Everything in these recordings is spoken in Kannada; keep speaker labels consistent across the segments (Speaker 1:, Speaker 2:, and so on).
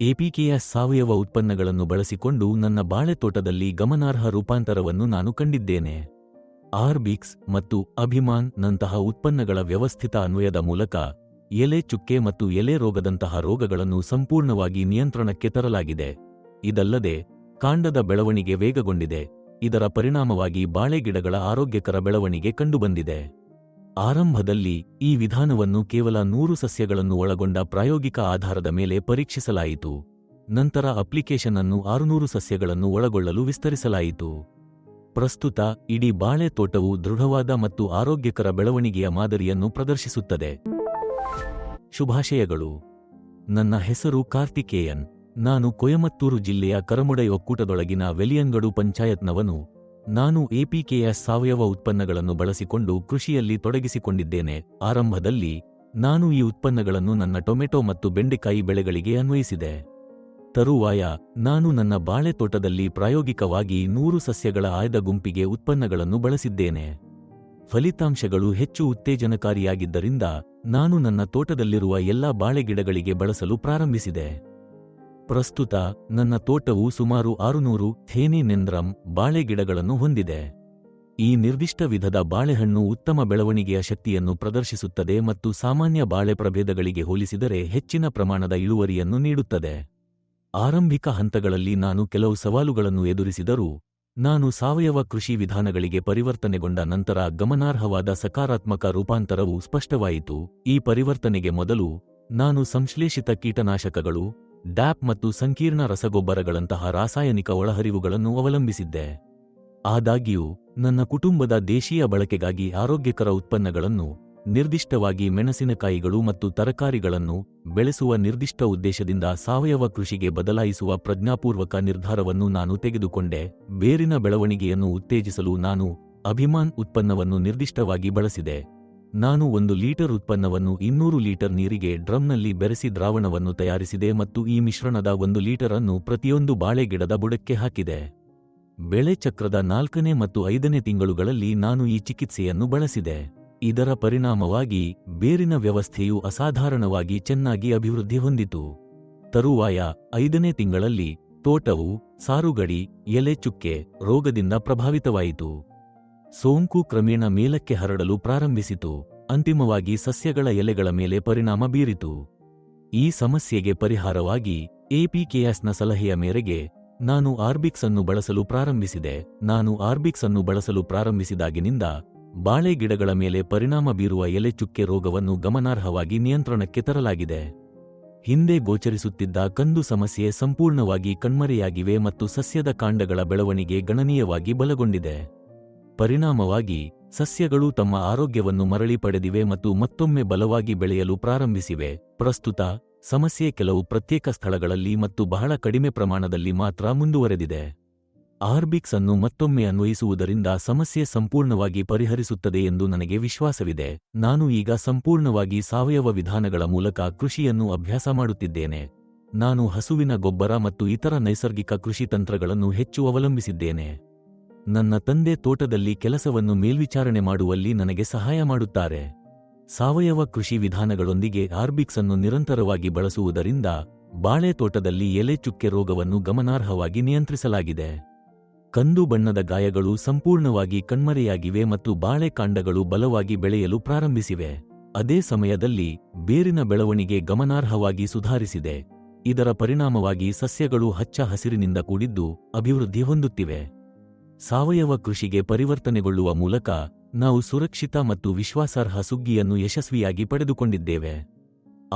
Speaker 1: ಎಪಿಕೆಎಸ್ ಸಾವಯವ ಉತ್ಪನ್ನಗಳನ್ನು ಬಳಸಿಕೊಂಡು ನನ್ನ ಬಾಳೆತೋಟದಲ್ಲಿ ಗಮನಾರ್ಹ ರೂಪಾಂತರವನ್ನು ನಾನು ಕಂಡಿದ್ದೇನೆ. ಆರ್ಬಿಕ್ಸ್ ಮತ್ತು ಅಭಿಮಾನ್ ನಂತಹ ಉತ್ಪನ್ನಗಳ ವ್ಯವಸ್ಥಿತ ಅನ್ವಯದ ಮೂಲಕ ಎಲೆ ಚುಕ್ಕೆ ಮತ್ತು ಎಲೆ ರೋಗದಂತಹ ರೋಗಗಳನ್ನು ಸಂಪೂರ್ಣವಾಗಿ ನಿಯಂತ್ರಣಕ್ಕೆ ತರಲಾಗಿದೆ. ಇದಲ್ಲದೆ ಕಾಂಡದ ಬೆಳವಣಿಗೆ ವೇಗಗೊಂಡಿದೆ. ಇದರ ಪರಿಣಾಮವಾಗಿ ಬಾಳೆ ಗಿಡಗಳ ಆರೋಗ್ಯಕರ ಬೆಳವಣಿಗೆ ಕಂಡುಬಂದಿದೆ. ಆರಂಭದಲ್ಲಿ ಈ ವಿಧಾನವನ್ನು ಕೇವಲ 100 ಸಸ್ಯಗಳನ್ನು ಒಳಗೊಂಡ ಪ್ರಾಯೋಗಿಕ ಆಧಾರದ ಮೇಲೆ ಪರೀಕ್ಷಿಸಲಾಯಿತು. ನಂತರ ಅಪ್ಲಿಕೇಶನ್ ಅನ್ನು 600 ಸಸ್ಯಗಳನ್ನು ಒಳಗೊಳ್ಳಲು ವಿಸ್ತರಿಸಲಾಯಿತು. ಪ್ರಸ್ತುತ ಇಡೀ ಬಾಳೆ ತೋಟವು ದೃಢವಾದ ಮತ್ತು ಆರೋಗ್ಯಕರ ಬೆಳವಣಿಗೆಯ ಮಾದರಿಯನ್ನು ಪ್ರದರ್ಶಿಸುತ್ತದೆ. ಶುಭಾಶಯಗಳು. ನನ್ನ ಹೆಸರು ಕಾರ್ತಿಕೇಯನ್. ನಾನು ಕೊಯಮತ್ತೂರು ಜಿಲ್ಲೆಯ ಕರಮುಡೈ ಒಕ್ಕೂಟದೊಳಗಿನ ವೆಲಿಯನ್ಗಡು ಪಂಚಾಯತ್ನವನು. ನಾನು ಎಪಿಕೆಎಸ್ ಸಾವಯವ ಉತ್ಪನ್ನಗಳನ್ನು ಬಳಸಿಕೊಂಡು ಕೃಷಿಯಲ್ಲಿ ತೊಡಗಿಸಿಕೊಂಡಿದ್ದೇನೆ. ಆರಂಭದಲ್ಲಿ ನಾನು ಈ ಉತ್ಪನ್ನಗಳನ್ನು ನನ್ನ ಟೊಮೆಟೊ ಮತ್ತು ಬೆಂಡೆಕಾಯಿ ಬೆಳೆಗಳಿಗೆ ಅನ್ವಯಿಸಿದೆ. ತರುವಾಯ ನಾನು ನನ್ನ ಬಾಳೆ ತೋಟದಲ್ಲಿ ಪ್ರಾಯೋಗಿಕವಾಗಿ 100 ಸಸ್ಯಗಳ ಆಯ್ದ ಗುಂಪಿಗೆ ಉತ್ಪನ್ನಗಳನ್ನು ಬಳಸಿದ್ದೇನೆ. ಫಲಿತಾಂಶಗಳು ಹೆಚ್ಚು ಉತ್ತೇಜನಕಾರಿಯಾಗಿದ್ದರಿಂದ ನಾನು ನನ್ನ ತೋಟದಲ್ಲಿರುವ ಎಲ್ಲಾ ಬಾಳೆ ಗಿಡಗಳಿಗೆ ಬಳಸಲು ಪ್ರಾರಂಭಿಸಿದೆ. ಪ್ರಸ್ತುತ ನನ್ನ ತೋಟವು ಸುಮಾರು 600 ಥೇನಿ ನೆಂದ್ರಮ್ ಬಾಳೆ ಗಿಡಗಳನ್ನು ಹೊಂದಿದೆ. ಈ ನಿರ್ದಿಷ್ಟ ವಿಧದ ಬಾಳೆಹಣ್ಣು ಉತ್ತಮ ಬೆಳವಣಿಗೆಯ ಶಕ್ತಿಯನ್ನು ಪ್ರದರ್ಶಿಸುತ್ತದೆ ಮತ್ತು ಸಾಮಾನ್ಯ ಬಾಳೆ ಪ್ರಭೇದಗಳಿಗೆ ಹೋಲಿಸಿದರೆ ಹೆಚ್ಚಿನ ಪ್ರಮಾಣದ ಇಳುವರಿಯನ್ನು ನೀಡುತ್ತದೆ. ಆರಂಭಿಕ ಹಂತಗಳಲ್ಲಿ ನಾನು ಕೆಲವು ಸವಾಲುಗಳನ್ನು ಎದುರಿಸಿದರೂ ನಾನು ಸಾವಯವ ಕೃಷಿ ವಿಧಾನಗಳಿಗೆ ಪರಿವರ್ತನೆಗೊಂಡ ನಂತರ ಗಮನಾರ್ಹವಾದ ಸಕಾರಾತ್ಮಕ ರೂಪಾಂತರವು ಸ್ಪಷ್ಟವಾಯಿತು. ಈ ಪರಿವರ್ತನೆಗೆ ಮೊದಲು ನಾನು ಸಂಶ್ಲೇಷಿತ ಕೀಟನಾಶಕಗಳು, ಡ್ಯಾಪ್ ಮತ್ತು ಸಂಕೀರ್ಣ ರಸಗೊಬ್ಬರಗಳಂತಹ ರಾಸಾಯನಿಕ ಒಳಹರಿವುಗಳನ್ನು ಅವಲಂಬಿಸಿದ್ದೆ. ಆದಾಗ್ಯೂ ನನ್ನ ಕುಟುಂಬದ ದೇಶೀಯ ಬಳಕೆಗಾಗಿ ಆರೋಗ್ಯಕರ ಉತ್ಪನ್ನಗಳನ್ನು, ನಿರ್ದಿಷ್ಟವಾಗಿ ಮೆಣಸಿನಕಾಯಿಗಳು ಮತ್ತು ತರಕಾರಿಗಳನ್ನು ಬೆಳೆಸುವ ನಿರ್ದಿಷ್ಟ ಉದ್ದೇಶದಿಂದ ಸಾವಯವ ಕೃಷಿಗೆ ಬದಲಾಯಿಸುವ ಪ್ರಜ್ಞಾಪೂರ್ವಕ ನಿರ್ಧಾರವನ್ನು ನಾನು ತೆಗೆದುಕೊಂಡೆ. ಬೇರಿನ ಬೆಳವಣಿಗೆಯನ್ನು ಉತ್ತೇಜಿಸಲು ನಾನು ಅಭಿಮಾನ್ ಉತ್ಪನ್ನವನ್ನು ನಿರ್ದಿಷ್ಟವಾಗಿ ಬಳಸಿದೆ. ನಾನು 1 ಲೀಟರ್ ಉತ್ಪನ್ನವನ್ನು 200 ಲೀಟರ್ ನೀರಿಗೆ ಡ್ರಮ್ನಲ್ಲಿ ಬೆರೆಸಿ ದ್ರಾವಣವನ್ನು ತಯಾರಿಸಿದೆ ಮತ್ತು ಈ ಮಿಶ್ರಣದ 1 ಲೀಟರ್ ಅನ್ನು ಪ್ರತಿಯೊಂದು ಬಾಳೆ ಗಿಡದ ಬುಡಕ್ಕೆ ಹಾಕಿದೆ. ಬೆಳೆ ಚಕ್ರದ 4ನೇ ಮತ್ತು 5ನೇ ತಿಂಗಳುಗಳಲ್ಲಿ ನಾನು ಈ ಚಿಕಿತ್ಸೆಯನ್ನು ಬಳಸಿದೆ. ಇದರ ಪರಿಣಾಮವಾಗಿ ಬೇರಿನ ವ್ಯವಸ್ಥೆಯು ಅಸಾಧಾರಣವಾಗಿ ಚೆನ್ನಾಗಿ ಅಭಿವೃದ್ಧಿ ಹೊಂದಿತು. ತರುವಾಯ 5ನೇ ತಿಂಗಳಲ್ಲಿ ತೋಟವು ಸಾರುಗಡಿ, ಎಲೆ ಚುಕ್ಕೆ ರೋಗದಿಂದ ಪ್ರಭಾವಿತವಾಯಿತು. ಸೋಂಕು ಕ್ರಮೇಣ ಮೇಲಕ್ಕೆ ಹರಡಲು ಪ್ರಾರಂಭಿಸಿತು. ಅಂತಿಮವಾಗಿ ಸಸ್ಯಗಳ ಎಲೆಗಳ ಮೇಲೆ ಪರಿಣಾಮ ಬೀರಿತು. ಈ ಸಮಸ್ಯೆಗೆ ಪರಿಹಾರವಾಗಿ ಎಪಿಕೆಎಸ್ನ ಸಲಹೆಯ ಮೇರೆಗೆ ನಾನು ಆರ್ಬಿಕ್ಸ್ ಅನ್ನು ಬಳಸಲು ಪ್ರಾರಂಭಿಸಿದೆ. ನಾನು ಆರ್ಬಿಕ್ಸ್ ಅನ್ನು ಬಳಸಲು ಪ್ರಾರಂಭಿಸಿದಾಗಿನಿಂದ ಬಾಳೆ ಗಿಡಗಳ ಮೇಲೆ ಪರಿಣಾಮ ಬೀರುವ ಎಲೆ ಚುಕ್ಕೆ ರೋಗವನ್ನು ಗಮನಾರ್ಹವಾಗಿ ನಿಯಂತ್ರಣಕ್ಕೆ ತರಲಾಗಿದೆ. ಹಿಂದೆ ಗೋಚರಿಸುತ್ತಿದ್ದ ಕಂದು ಸಮಸ್ಯೆ ಸಂಪೂರ್ಣವಾಗಿ ಕಣ್ಮರೆಯಾಗಿವೆ ಮತ್ತು ಸಸ್ಯದ ಕಾಂಡಗಳ ಬೆಳವಣಿಗೆ ಗಣನೀಯವಾಗಿ ಬಲಗೊಂಡಿದೆ. ಪರಿಣಾಮವಾಗಿ ಸಸ್ಯಗಳು ತಮ್ಮ ಆರೋಗ್ಯವನ್ನು ಮರಳಿ ಪಡೆದಿವೆ ಮತ್ತು ಮತ್ತೊಮ್ಮೆ ಬಲವಾಗಿ ಬೆಳೆಯಲು ಪ್ರಾರಂಭಿಸಿವೆ. ಪ್ರಸ್ತುತ ಸಮಸ್ಯೆ ಕೆಲವು ಪ್ರತ್ಯೇಕ ಸ್ಥಳಗಳಲ್ಲಿ ಮತ್ತು ಬಹಳ ಕಡಿಮೆ ಪ್ರಮಾಣದಲ್ಲಿ ಮಾತ್ರ ಮುಂದುವರೆದಿದೆ. ಆರ್ಬಿಕ್ಸ್ ಅನ್ನು ಮತ್ತೊಮ್ಮೆ ಅನ್ವಯಿಸುವುದರಿಂದ ಸಮಸ್ಯೆ ಸಂಪೂರ್ಣವಾಗಿ ಪರಿಹರಿಸುತ್ತದೆ ಎಂದು ನನಗೆ ವಿಶ್ವಾಸವಿದೆ. ನಾನು ಈಗ ಸಂಪೂರ್ಣವಾಗಿ ಸಾವಯವ ವಿಧಾನಗಳ ಮೂಲಕ ಕೃಷಿಯನ್ನು ಅಭ್ಯಾಸ ಮಾಡುತ್ತಿದ್ದೇನೆ. ನಾನು ಹಸುವಿನ ಗೊಬ್ಬರ ಮತ್ತು ಇತರ ನೈಸರ್ಗಿಕ ಕೃಷಿ ತಂತ್ರಗಳನ್ನು ಹೆಚ್ಚು ಅವಲಂಬಿಸಿದ್ದೇನೆ. ನನ್ನ ತಂದೆ ತೋಟದಲ್ಲಿ ಕೆಲಸವನ್ನು ಮೇಲ್ವಿಚಾರಣೆ ಮಾಡುವಲ್ಲಿ ನನಗೆ ಸಹಾಯ ಮಾಡುತ್ತಾರೆ. ಸಾವಯವ ಕೃಷಿ ವಿಧಾನಗಳೊಂದಿಗೆ ಆರ್ಬಿಕ್ಸ್ ಅನ್ನು ನಿರಂತರವಾಗಿ ಬಳಸುವುದರಿಂದ ಬಾಳೆ ತೋಟದಲ್ಲಿ ಎಲೆ ಚುಕ್ಕೆ ರೋಗವನ್ನು ಗಮನಾರ್ಹವಾಗಿ ನಿಯಂತ್ರಿಸಲಾಗಿದೆ. ಕಂದು ಬಣ್ಣದ ಗಾಯಗಳು ಸಂಪೂರ್ಣವಾಗಿ ಕಣ್ಮರೆಯಾಗಿವೆ ಮತ್ತು ಬಾಳೆ ಕಾಂಡಗಳು ಬಲವಾಗಿ ಬೆಳೆಯಲು ಪ್ರಾರಂಭಿಸಿವೆ. ಅದೇ ಸಮಯದಲ್ಲಿ ಬೇರಿನ ಬೆಳವಣಿಗೆ ಗಮನಾರ್ಹವಾಗಿ ಸುಧಾರಿಸಿದೆ. ಇದರ ಪರಿಣಾಮವಾಗಿ ಸಸ್ಯಗಳು ಹಚ್ಚ ಹಸಿರಿನಿಂದ ಕೂಡಿದ್ದು ಅಭಿವೃದ್ಧಿ ಹೊಂದುತ್ತಿವೆ. ಸಾವಯವ ಕೃಷಿಗೆ ಪರಿವರ್ತನೆಗೊಳ್ಳುವ ಮೂಲಕ ನಾವು ಸುರಕ್ಷಿತ ಮತ್ತು ವಿಶ್ವಾಸಾರ್ಹ ಸುಗ್ಗಿಯನ್ನು ಯಶಸ್ವಿಯಾಗಿ ಪಡೆದುಕೊಂಡಿದ್ದೇವೆ.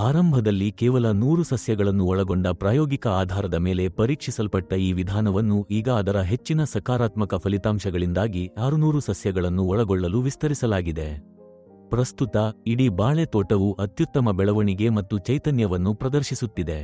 Speaker 1: ಆರಂಭದಲ್ಲಿ ಕೇವಲ 100 ಸಸ್ಯಗಳನ್ನು ಒಳಗೊಂಡ ಪ್ರಾಯೋಗಿಕ ಆಧಾರದ ಮೇಲೆ ಪರೀಕ್ಷಿಸಲ್ಪಟ್ಟ ಈ ವಿಧಾನವನ್ನು ಈಗ ಅದರ ಹೆಚ್ಚಿನ ಸಕಾರಾತ್ಮಕ ಫಲಿತಾಂಶಗಳಿಂದಾಗಿ 600 ಸಸ್ಯಗಳನ್ನು ಒಳಗೊಳ್ಳಲು ವಿಸ್ತರಿಸಲಾಗಿದೆ. ಪ್ರಸ್ತುತ ಇಡೀ ಬಾಳೆ ತೋಟವು ಅತ್ಯುತ್ತಮ ಬೆಳವಣಿಗೆ ಮತ್ತು ಚೈತನ್ಯವನ್ನು ಪ್ರದರ್ಶಿಸುತ್ತಿದೆ.